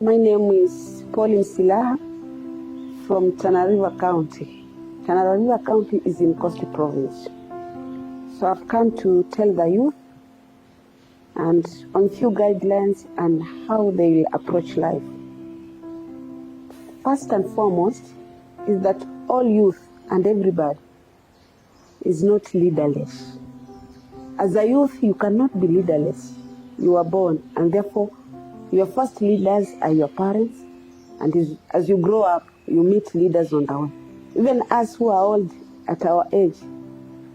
My name is Poleen from Tana River County. Tana River County is in Coast Province. So I've come to tell the youth and on few guidelines and how they will approach life. First and foremost is that all youth and everybody is not leaderless. As a youth, you cannot be leaderless. You are born, and therefore your first leaders are your parents, and as you grow up, you meet leaders on the way. Even us who are old at our age,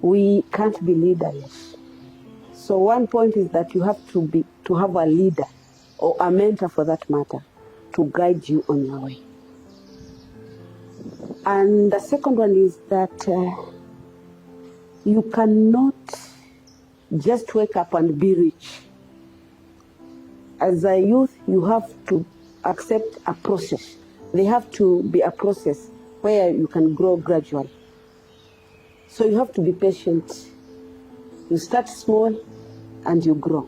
we can't be leaderless. So one point is that you have to have a leader or a mentor for that matter to guide you on your way. And the second one is that you cannot just wake up and be rich. As a youth, you have to accept a process. There have to be a process where you can grow gradually. So you have to be patient. You start small and you grow.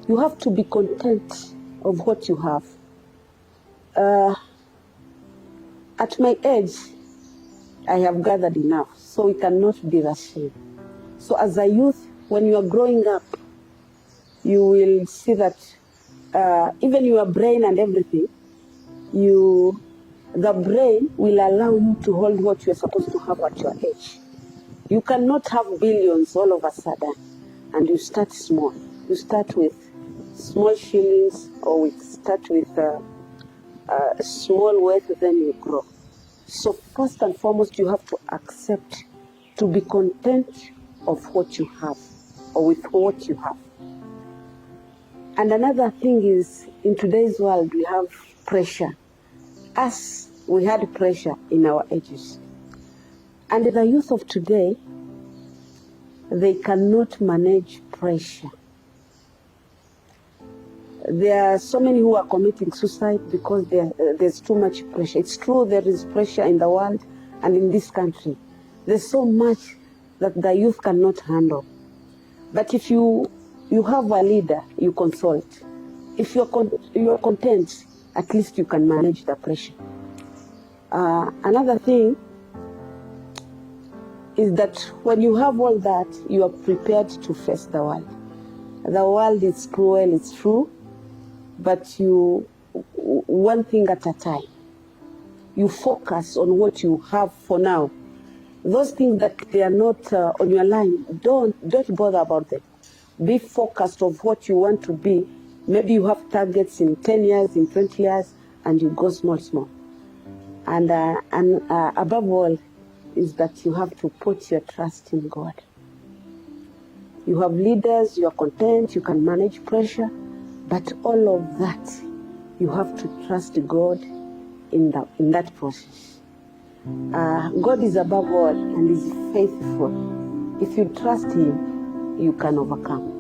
You have to be content of what you have. At my age, I have gathered enough, so we cannot be rushing. So as a youth, when you are growing up, you will see that even your brain and everything, the brain will allow you to hold what you are supposed to have at your age. You cannot have billions all of a sudden, and you start small. You start with small shillings, or start with small wealth, then you grow. So first and foremost, you have to accept to be content of what you have, or with what you have. And another thing is, in today's world, we have pressure. Us, we had pressure in our ages. And the youth of today, they cannot manage pressure. There are so many who are committing suicide because there's too much pressure. It's true, there is pressure in the world and in this country. There's so much that the youth cannot handle. But if you have a leader, you consult. If you're content, at least you can manage the pressure. Another thing is that when you have all that, you are prepared to face the world. The world is cruel, it's true, but one thing at a time. You focus on what you have for now. Those things that they are not on your line, don't bother about them. Be focused on what you want to be. Maybe you have targets in 10 years, in 20 years, and you go small. And above all is that you have to put your trust in God. You have leaders, you are content, you can manage pressure, but all of that, you have to trust God in that process. God is above all and is faithful. If you trust Him, you can overcome.